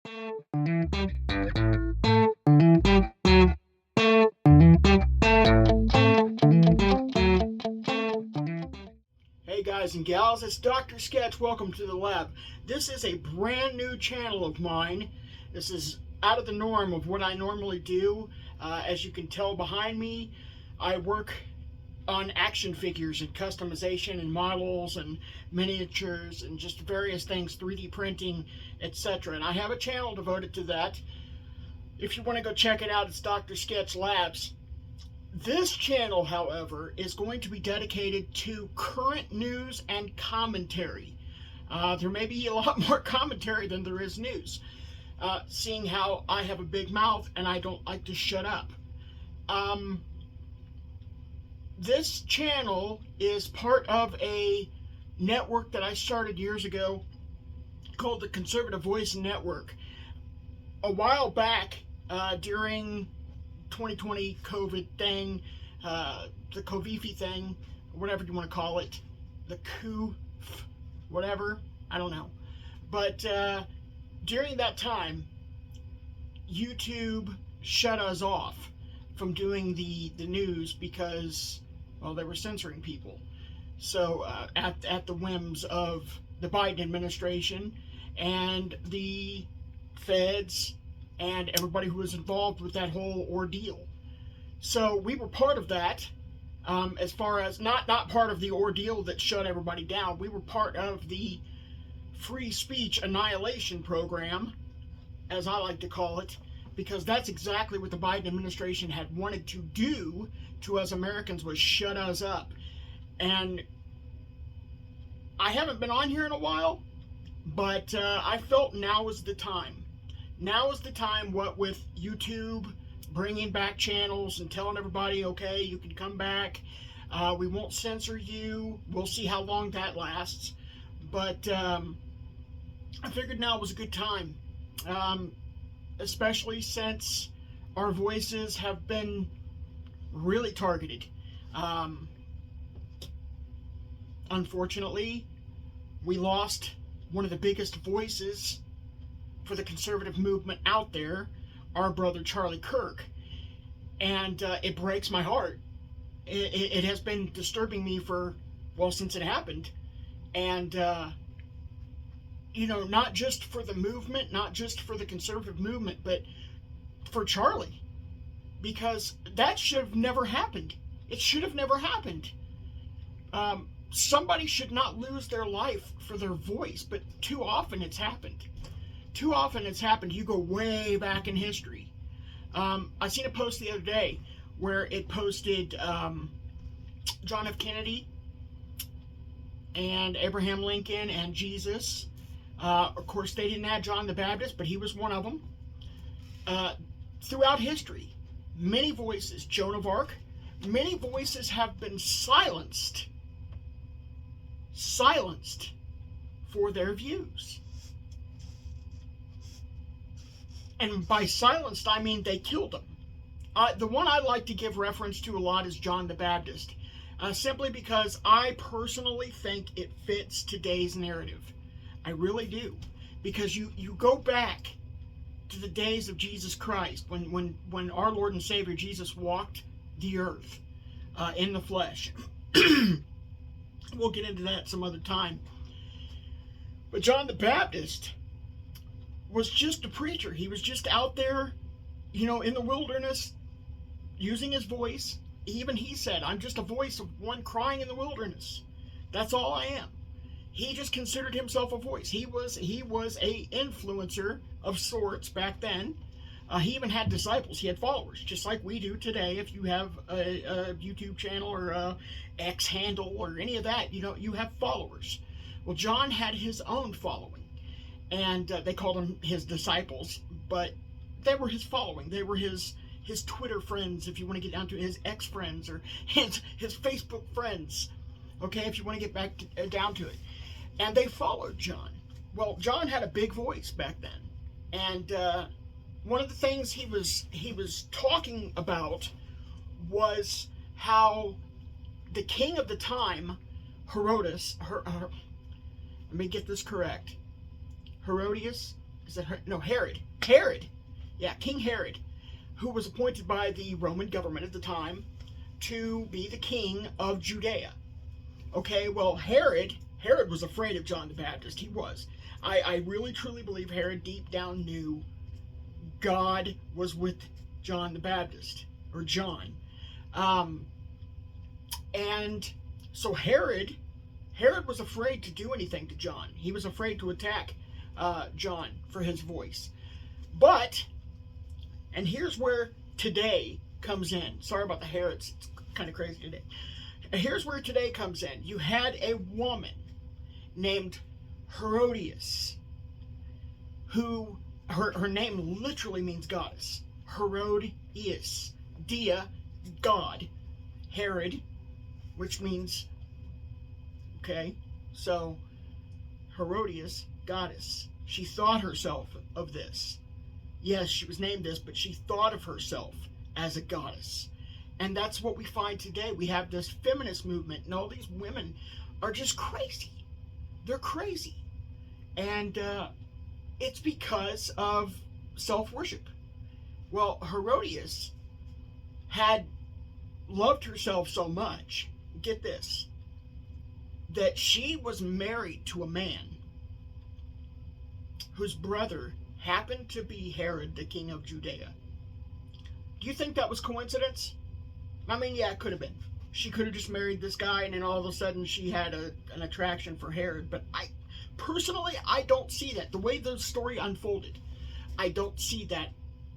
Hey guys and gals, it's Dr. Sketch. Welcome to the lab. This is a brand new channel of mine. This is out of the norm of what I normally do. As you can tell behind me, I work on action figures and customization and models and miniatures and just various things, 3D printing, etc. And I have a channel devoted to that. If you want to go check it out, it's Dr. Sketch Labs. This channel, however, is going to be dedicated to current news and commentary. There may be a lot more commentary than there is news, seeing how I have a big mouth and I don't like to shut up. This channel is part of a network that I started years ago called the Conservative Voice Network. A while back, during 2020 COVID thing, the COVIFI thing, whatever you want to call it, the coup, whatever, I don't know. But during that time, YouTube shut us off from doing the news because, well, they were censoring people. So at the whims of the Biden administration and the feds and everybody who was involved with that whole ordeal. So we were part of that, as far as not part of the ordeal that shut everybody down. We were part of the free speech annihilation program, as I like to call it, because that's exactly what the Biden administration had wanted to do to us Americans, was shut us up. And I haven't been on here in a while, but I felt now was the time. Now is the time, what with YouTube bringing back channels and telling everybody, okay, you can come back. We won't censor you. We'll see how long that lasts. But I figured now was a good time, especially since our voices have been really targeted. Unfortunately, we lost one of the biggest voices for the conservative movement out there, our brother Charlie Kirk. And it breaks my heart. It has been disturbing me for, well, since it happened. And, not just for the movement, not just for the conservative movement, but for Charlie. Because that should have never happened. It should have never happened. Somebody should not lose their life for their voice, but too often it's happened. Too often it's happened. You go way back in history. I seen a post the other day where it posted John F. Kennedy and Abraham Lincoln and Jesus. Of course, they didn't add John the Baptist, but he was one of them. Throughout history, many voices, Joan of Arc, many voices have been silenced for their views. And by silenced, I mean they killed them. The one I like to give reference to a lot is John the Baptist, simply because I personally think it fits today's narrative. I really do. Because you go back to the days of Jesus Christ, when our Lord and Savior Jesus walked the earth in the flesh. We'll get into that some other time. But John the Baptist was just a preacher. He was just out there, in the wilderness, using his voice. Even he said, I'm just a voice of one crying in the wilderness. That's all I am. He just considered himself a voice. He was a influencer of sorts back then. He even had disciples. He had followers, just like we do today. If you have a YouTube channel or a X handle or any of that, you have followers. Well, John had his own following. And they called them his disciples, but they were his following. They were his Twitter friends, if you want to get down to his X friends, or his Facebook friends, okay, if you want to get back down to it. And they followed John. Well, John had a big voice back then. And one of the things he was talking about was how the king of the time, Herodias, let me get this correct, Herodias, is that her? No, Herod. Herod. Yeah, King Herod, who was appointed by the Roman government at the time to be the king of Judea. Okay, well, Herod was afraid of John the Baptist. He was. I really truly believe Herod deep down knew God was with John the Baptist, or John. And so Herod was afraid to do anything to John. He was afraid to attack John for his voice. But, and here's where today comes in. Sorry about the Herods. It's kind of crazy today. Here's where today comes in. You had a woman named Herodias, who, her name literally means goddess. Herodias. Dia, God. Herod, which means, okay, so Herodias, goddess. She thought herself of this. Yes, she was named this, but she thought of herself as a goddess. And that's what we find today. We have this feminist movement, and all these women are just crazy. They're crazy. And it's because of self-worship. Well, Herodias had loved herself so much, get this, that she was married to a man whose brother happened to be Herod, the king of Judea. Do you think that was coincidence? I mean, yeah, it could have been. She could have just married this guy, and then all of a sudden she had an attraction for Herod. But personally, I don't see that. The way the story unfolded, I don't see that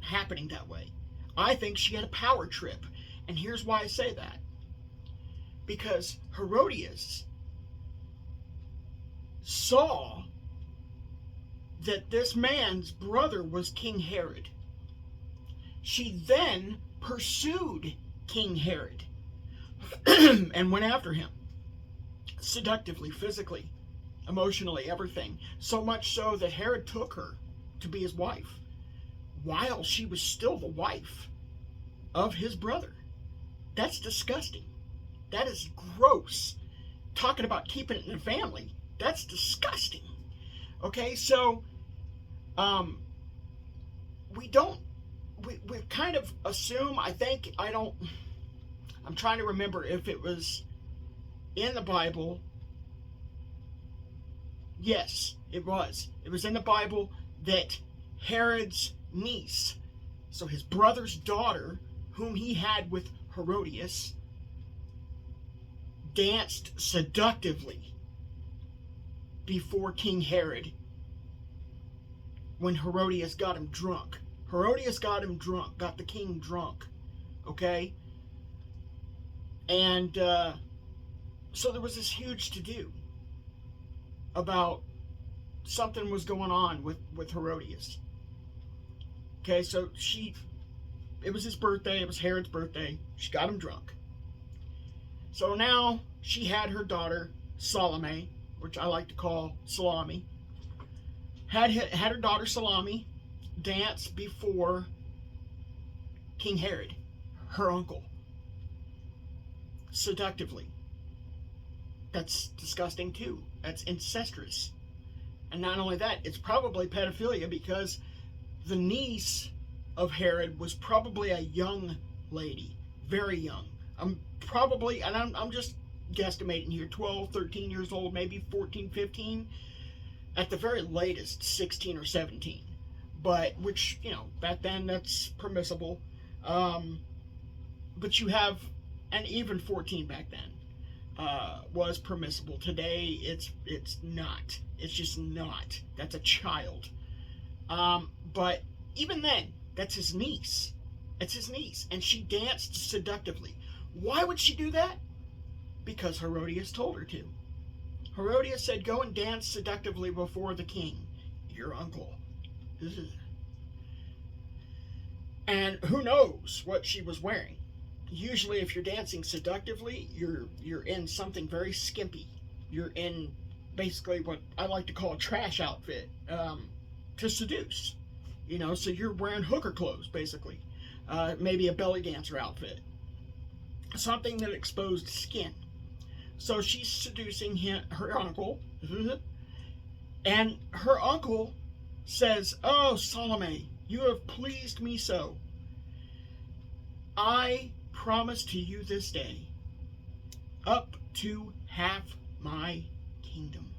happening that way. I think she had a power trip. And here's why I say that. Because Herodias saw that this man's brother was King Herod. She then pursued King Herod and went after him seductively, physically, emotionally, everything. So much so that Herod took her to be his wife while she was still the wife of his brother. That's disgusting. That is gross. Talking about keeping it in the family, that's disgusting. Okay, so we kind of assume, I'm trying to remember if it was in the Bible. Yes, it was. It was in the Bible that Herod's niece, so his brother's daughter, whom he had with Herodias, danced seductively before King Herod when Herodias got him drunk. Herodias got him drunk, got the king drunk, okay? And so there was this huge to-do about something was going on with Herodias. Okay, so it was his birthday, it was Herod's birthday, she got him drunk. So now she had her daughter, Salome, which I like to call Salami, had her daughter Salami dance before King Herod, her uncle, seductively. That's disgusting too. That's incestuous. And not only that, it's probably pedophilia, because the niece of Herod was probably a young lady, very young. I'm just guesstimating here, 12, 13 years old, maybe 14, 15, at the very latest 16 or 17. But, which, back then that's permissible. But you have, and even 14 back then was permissible. Today it's not. It's just not. That's a child. But even then, that's his niece. It's his niece. And she danced seductively. Why would she do that? Because Herodias told her to. Herodias said, go and dance seductively before the king, your uncle. And who knows what she was wearing. Usually if you're dancing seductively, you're in something very skimpy. You're in basically what I like to call a trash outfit to seduce. So you're wearing hooker clothes, basically. Maybe a belly dancer outfit. Something that exposed skin. So she's seducing her uncle. And her uncle says, "Oh, Salome, you have pleased me so. I promise to you this day up to half my kingdom."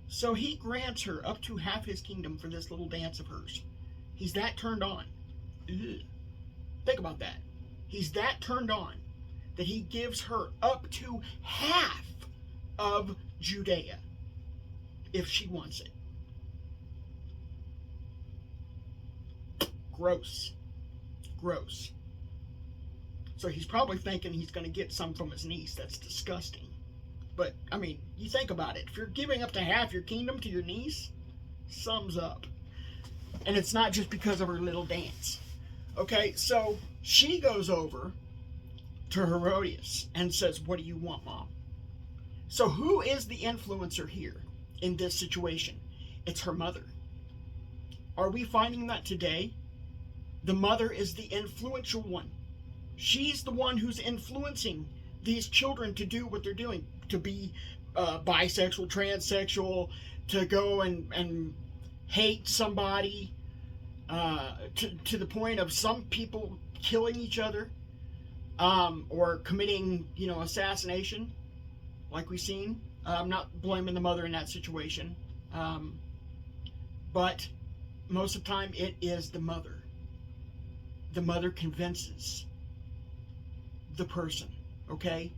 So he grants her up to half his kingdom for this little dance of hers. He's that turned on. Ugh. Think about that. He's that turned on that he gives her up to half of Judea if she wants it. Gross. Gross. So he's probably thinking he's going to get some from his niece. That's disgusting. But, I mean, you think about it. If you're giving up to half your kingdom to your niece, sums up. And it's not just because of her little dance. Okay, so she goes over to Herodias and says, "What do you want, Mom?" So who is the influencer here in this situation? It's her mother. Are we finding that today? The mother is the influential one. She's the one who's influencing these children to do what they're doing, to be bisexual, transsexual, to go and hate somebody, to the point of some people killing each other, or committing, assassination, like we've seen. I'm not blaming the mother in that situation, but most of the time it is the mother. The mother convinces the person, okay?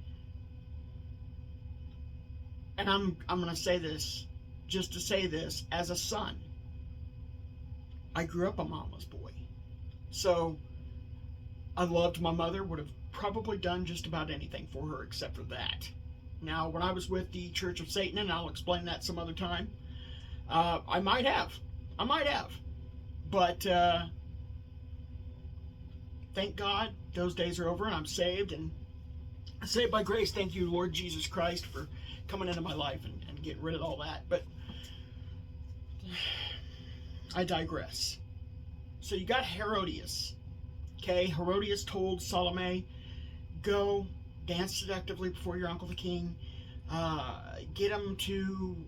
And I'm going to say this, just to say this, as a son. I grew up a mama's boy. So I loved my mother, would have probably done just about anything for her except for that. Now, when I was with the Church of Satan, and I'll explain that some other time, I might have. But thank God those days are over and I'm saved, and saved by grace. Thank you, Lord Jesus Christ, for coming into my life and getting rid of all that. But I digress. So you got Herodias. Okay, Herodias told Salome, "Go dance seductively before your uncle the king. Get him to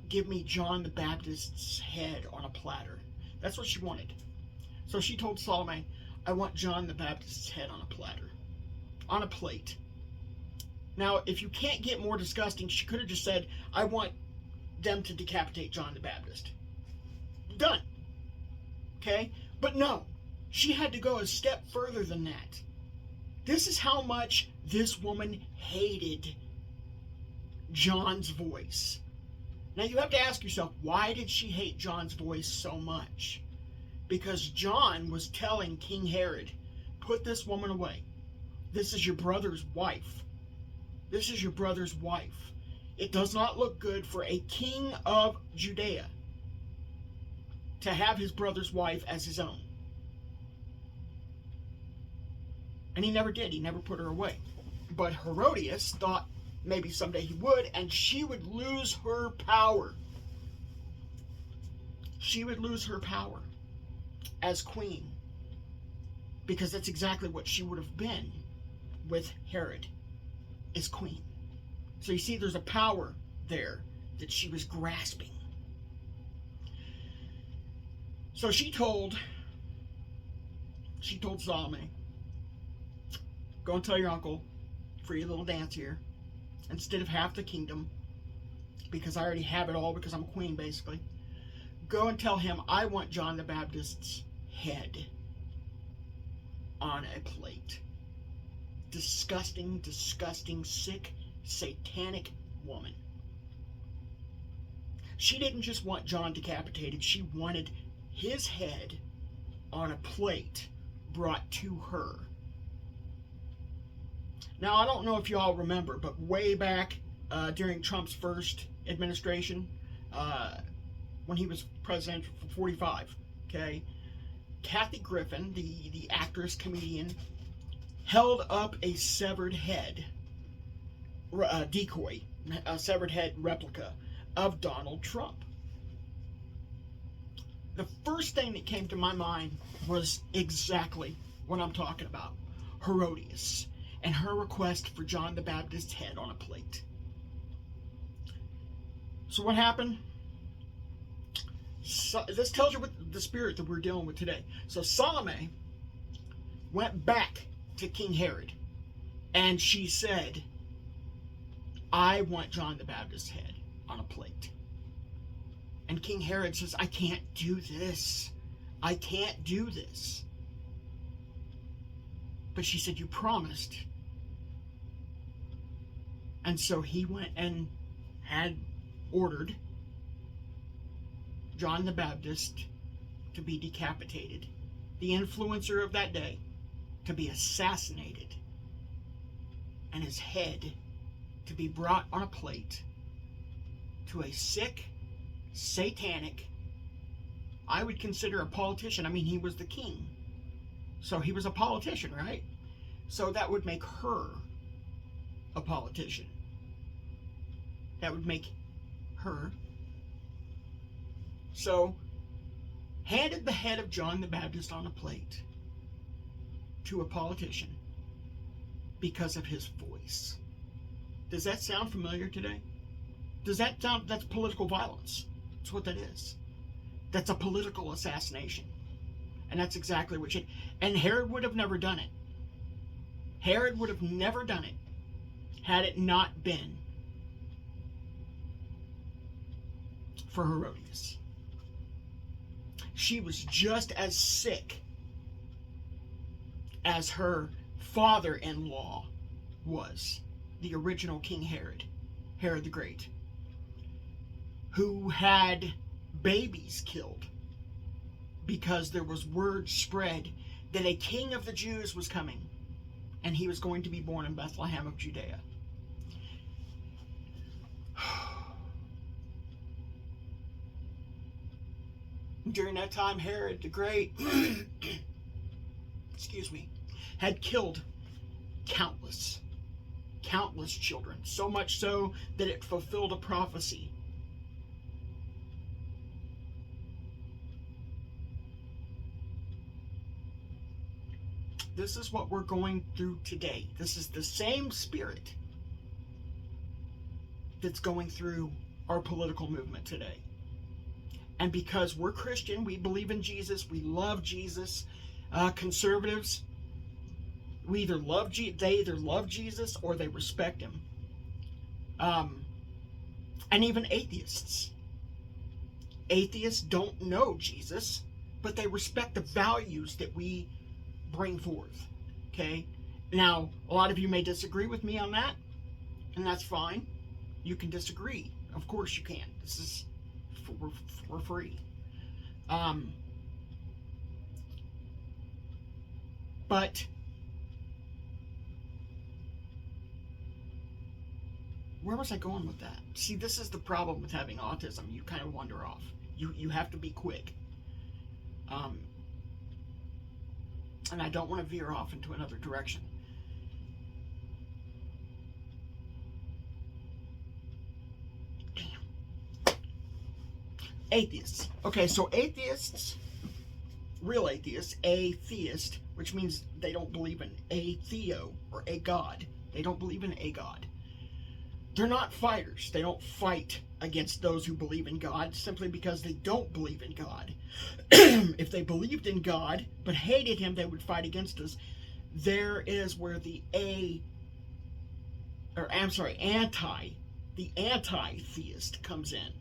give me John the Baptist's head on a platter." That's what she wanted. So she told Salome, "I want John the Baptist's head on a platter, on a plate." Now, if you can't get more disgusting, she could have just said, "I want them to decapitate John the Baptist." Done. Okay? But no, she had to go a step further than that. This is how much this woman hated John's voice. Now you have to ask yourself, why did she hate John's voice so much? Because John was telling King Herod, "Put this woman away. This is your brother's wife. This is your brother's wife. It does not look good for a king of Judea to have his brother's wife as his own." And he never did. He never put her away. But Herodias thought maybe someday he would, and she would lose her power. She would lose her power as queen, because that's exactly what she would have been with Herod, as queen. So you see, there's a power there that she was grasping. So she told Salome, "Go and tell your uncle for your little dance here, instead of half the kingdom, because I already have it all because I'm queen basically, go and tell him I want John the Baptist's head on a plate." Disgusting, disgusting, sick, satanic woman. She didn't just want John decapitated, she wanted his head on a plate brought to her. Now, I don't know if you all remember, but way back during Trump's first administration, when he was president for 45, okay, Kathy Griffin, the actress, comedian, held up a severed head decoy, a severed head replica of Donald Trump. The first thing that came to my mind was exactly what I'm talking about. Herodias and her request for John the Baptist's head on a plate. So what happened? So, this tells you what the spirit that we're dealing with today. So Salome went back to King Herod, and she said, I want John the Baptist's head on a plate. And King Herod says, I can't do this. I can't do this. But she said, you promised. And so he went and had ordered John the Baptist to be decapitated, the influencer of that day to be assassinated, and his head to be brought on a plate to a sick, satanic, I would consider a politician. I mean, he was the king, so he was a politician, right? So that would make her a politician. That would make her. So, handed the head of John the Baptist on a plate to a politician because of his voice. Does that sound familiar today? Does that sound, that's political violence. That's what that is. That's a political assassination. And that's exactly what she, and Herod would have never done it. Herod would have never done it had it not been for Herodias. She was just as sick as her father-in-law was, the original King Herod, Herod the Great, who had babies killed because there was word spread that a king of the Jews was coming, and he was going to be born in Bethlehem of Judea. During that time, Herod the Great, excuse me, had killed countless children, so much so that it fulfilled a prophecy. This is what we're going through today. This is the same spirit that's going through our political movement today. And because we're Christian, we believe in Jesus, we love Jesus. Conservatives, they either love Jesus or they respect him. And even atheists. Atheists don't know Jesus, but they respect the values that we bring forth. Okay? Now, a lot of you may disagree with me on that, and that's fine. You can disagree. Of course you can. This is for free. But where was I going with that? See, this is the problem with having autism. You kind of wander off. You have to be quick. And I don't want to veer off into another direction. Damn. Atheists. Okay, so atheists, real atheists, atheist, which means they don't believe in a theo or a god. They don't believe in a god. They're not fighters. They don't fight against those who believe in God simply because they don't believe in God. If they believed in God but hated him, they would fight against us. There is where the anti-theist comes in.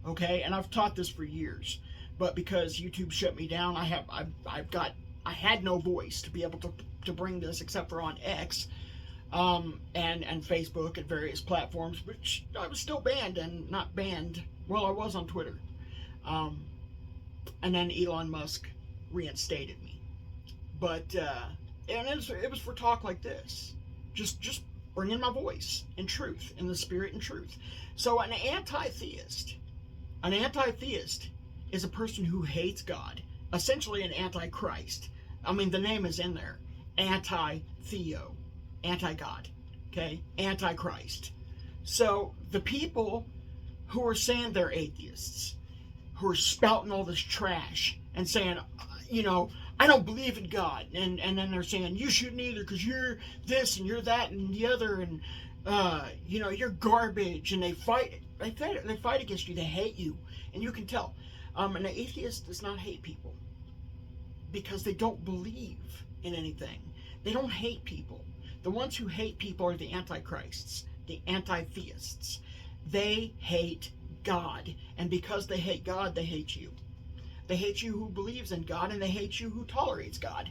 Okay, and I've taught this for years, but because YouTube shut me down, I had no voice to be able to bring this except for on X. And Facebook and various platforms, which I was still banned and not banned. Well, I was on Twitter. And then Elon Musk reinstated me. But, and it was for talk like this. Just bringing my voice in truth, in the spirit and truth. So an anti-theist is a person who hates God. Essentially an antichrist. I mean, the name is in there. Anti-theo. Anti-God, okay? Antichrist. So the people who are saying they're atheists, who are spouting all this trash and saying, I don't believe in God, and then they're saying, you shouldn't either because you're this and you're that and the other, and you're garbage, and they fight against you, they hate you, and you can tell. An atheist does not hate people because they don't believe in anything. They don't hate people. The ones who hate people are the antichrists, the anti-theists. They hate God, and because they hate God, they hate you. They hate you who believes in God, and they hate you who tolerates God.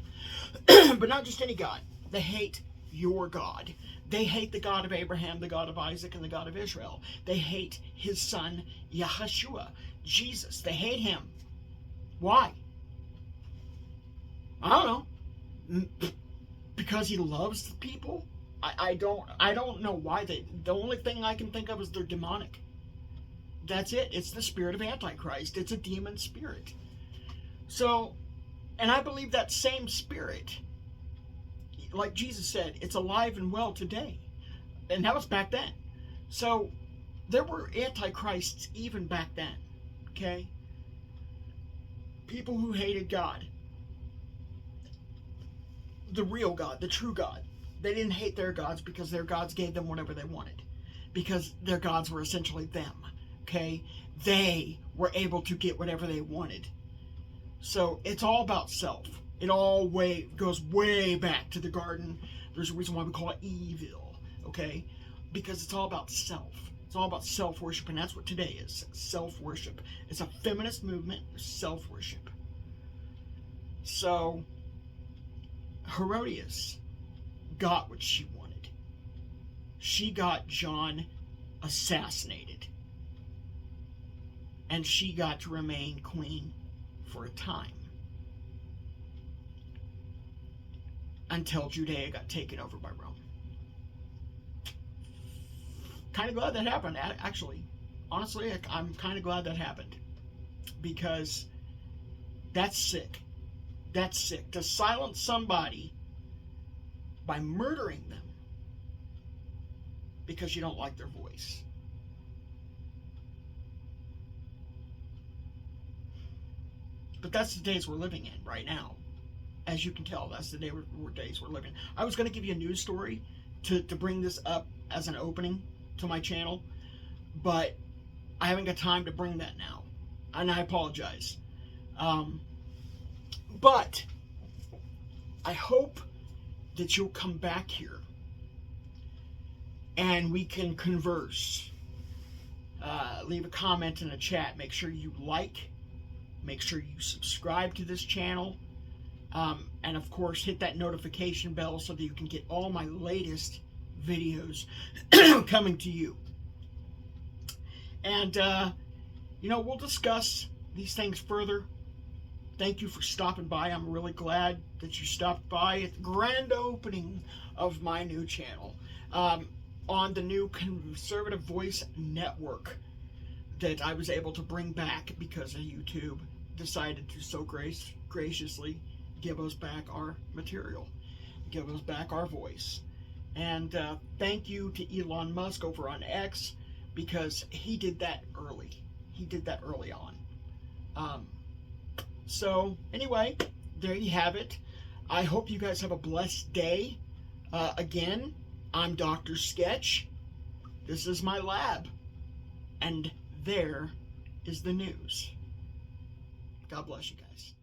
But not just any God. They hate your God. They hate the God of Abraham, the God of Isaac, and the God of Israel. They hate his son, Yahshua, Jesus. They hate him. Why? I don't know. Because he loves the people? I don't know why the only thing I can think of is they're demonic. That's it. It's the spirit of Antichrist. It's a demon spirit. So, and I believe that same spirit, like Jesus said, it's alive and well today. And that was back then. So, there were antichrists even back then. Okay? People who hated God. The real God, the true God. They didn't hate their gods because their gods gave them whatever they wanted. Because their gods were essentially them. Okay? They were able to get whatever they wanted. So it's all about self. It all goes way back to the garden. There's a reason why we call it evil. Okay? Because it's all about self. It's all about self-worship, and that's what today is. Self-worship. It's a feminist movement, self-worship. So Herodias got what she wanted. She got John assassinated. And she got to remain queen for a time. Until Judea got taken over by Rome. Kind of glad that happened, actually. Honestly, I'm kind of glad that happened. Because that's sick. That's sick. To silence somebody by murdering them because you don't like their voice. But that's the days we're living in right now. As you can tell, that's the days we're living in. I was going to give you a news story to bring this up as an opening to my channel, but I haven't got time to bring that now. And I apologize. But I hope that you'll come back here and we can converse. Leave a comment in the chat. Make sure you like. Make sure you subscribe to this channel. And of course, hit that notification bell so that you can get all my latest videos coming to you. And, we'll discuss these things further. Thank you for stopping by. I'm really glad that you stopped by at the grand opening of my new channel on the new Conservative Voice Network that I was able to bring back because of YouTube decided to so graciously give us back our material, give us back our voice. And thank you to Elon Musk over on X because he did that early. He did that early on. So anyway, there you have it. I hope you guys have a blessed day. Again, I'm Dr. Sketch. This is my lab. And there is the news. God bless you guys.